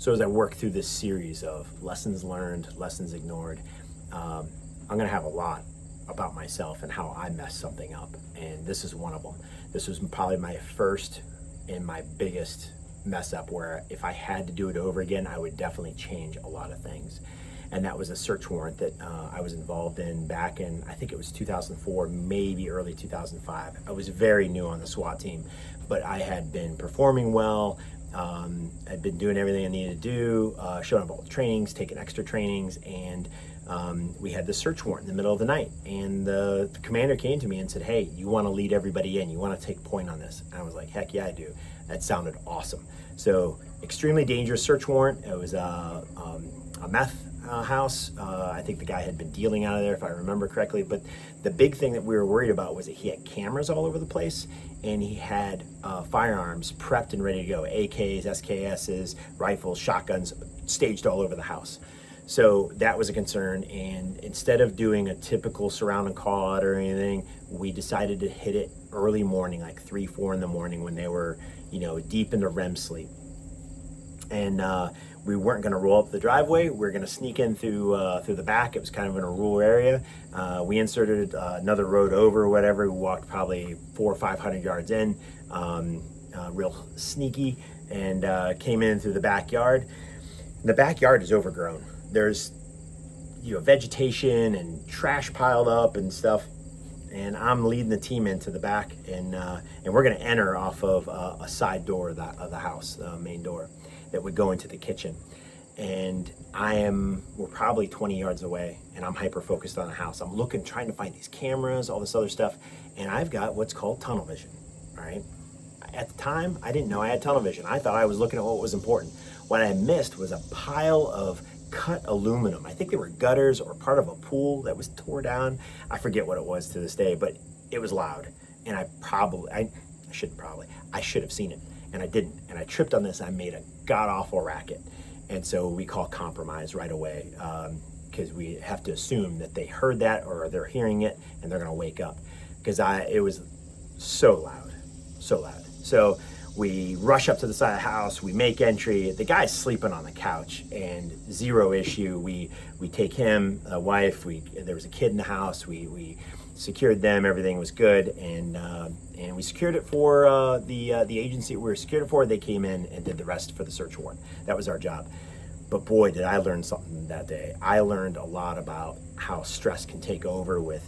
So as I work through this series of lessons learned, lessons ignored, I'm gonna have a lot about myself and how I messed something up. And this is one of them. This was probably my first and my biggest mess up, where if I had to do it over again, I would definitely change a lot of things. And that was a search warrant that I was involved in back in, I think it was 2004, maybe early 2005. I was very new on the SWAT team, but I had been performing well. I'd been doing everything I needed to do, showing up all the trainings, taking extra trainings, and we had this search warrant in the middle of the night. And the commander came to me and said, "Hey, you want to lead everybody in? You want to take point on this?" And I was like, "Heck yeah, I do." That sounded awesome. So, extremely dangerous search warrant. It was a meth house. I think the guy had been dealing out of there, if I remember correctly. But the big thing that we were worried about was that he had cameras all over the place, and he had firearms prepped and ready to go. AKs, SKSs, rifles, shotguns, staged all over the house. So that was a concern, and instead of doing a typical surround and call out or anything, we decided to hit it early morning, like 3, 4 in the morning, when they were, deep into REM sleep. And we weren't going to roll up the driveway. We were going to sneak in through the back. It was kind of in a rural area. We inserted another road over or whatever. We walked probably 400 or 500 yards in, real sneaky, and came in through the backyard. And the backyard is overgrown. There's vegetation and trash piled up and stuff. And I'm leading the team into the back, and we're going to enter off of a side door of the house, the main door that would go into the kitchen. And we're probably 20 yards away, and I'm hyper focused on the house. I'm looking, trying to find these cameras, all this other stuff, and I've got what's called tunnel vision. All right. At the time, I didn't know I had tunnel vision. I thought I was looking at what was important. What I missed was a pile of cut aluminum. I think they were gutters or part of a pool that was tore down. I forget what it was to this day, but it was loud. And I should have seen it, and I didn't. And I tripped on this. I made a god-awful racket. And so we call compromise right away, because we have to assume that they heard that or they're hearing it and they're gonna wake up, because it was so loud, so loud. So we rush up to the side of the house, we make entry. The guy's sleeping on the couch, and zero issue. We take him, a wife, there was a kid in the house, we secured them, everything was good, and we secured it for the agency we were secured it for. They came in and did the rest for the search warrant. That was our job. But boy, did I learn something that day. I learned a lot about how stress can take over with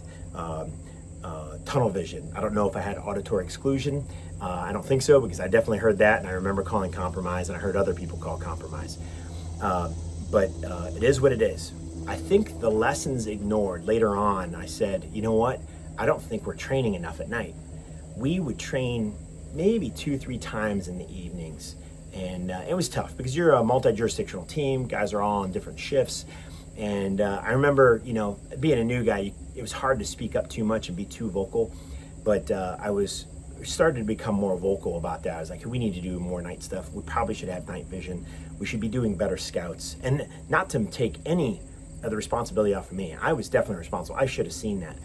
tunnel vision. I don't know if I had auditory exclusion. I don't think so, because I definitely heard that, and I remember calling compromise, and I heard other people call compromise. But it is what it is. I think the lessons ignored later on, I said, you know what? I don't think we're training enough at night. We would train maybe 2-3 times in the evenings. And it was tough, because you're a multi-jurisdictional team. Guys are all on different shifts. And I remember, being a new guy, it was hard to speak up too much and be too vocal. But we started to become more vocal about that. I was like, we need to do more night stuff. We probably should have night vision. We should be doing better scouts. And not to take any of the responsibility off of me. I was definitely responsible. I should have seen that.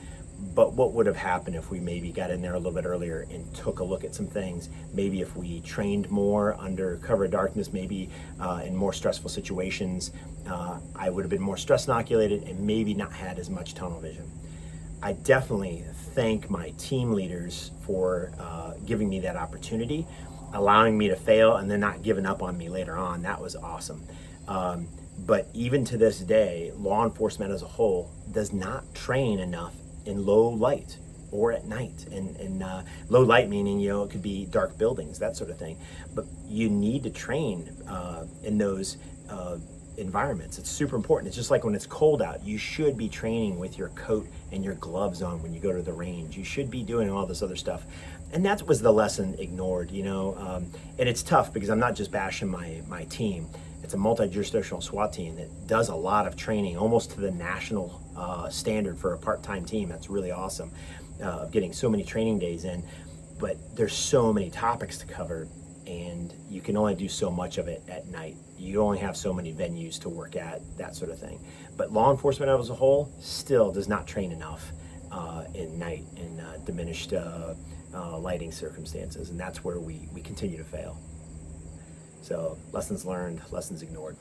But what would have happened if we maybe got in there a little bit earlier and took a look at some things? Maybe if we trained more under cover of darkness, maybe in more stressful situations, I would have been more stress inoculated and maybe not had as much tunnel vision. I definitely thank my team leaders for giving me that opportunity, allowing me to fail, and then not giving up on me later on. That was awesome. But even to this day, law enforcement as a whole does not train enough in low light or at night. And low light meaning, it could be dark buildings, that sort of thing. But you need to train in those environments. It's super important. It's just like when it's cold out, you should be training with your coat and your gloves on when you go to the range. You should be doing all this other stuff. And that was the lesson ignored, and it's tough, because I'm not just bashing my team. It's a multi-jurisdictional SWAT team that does a lot of training, almost to the national standard for a part-time team. That's really awesome, getting so many training days in. But there's so many topics to cover, and you can only do so much of it at night. You only have so many venues to work at, that sort of thing. But law enforcement as a whole still does not train enough in night in diminished lighting circumstances, and that's where we continue to fail. So lessons learned, lessons ignored.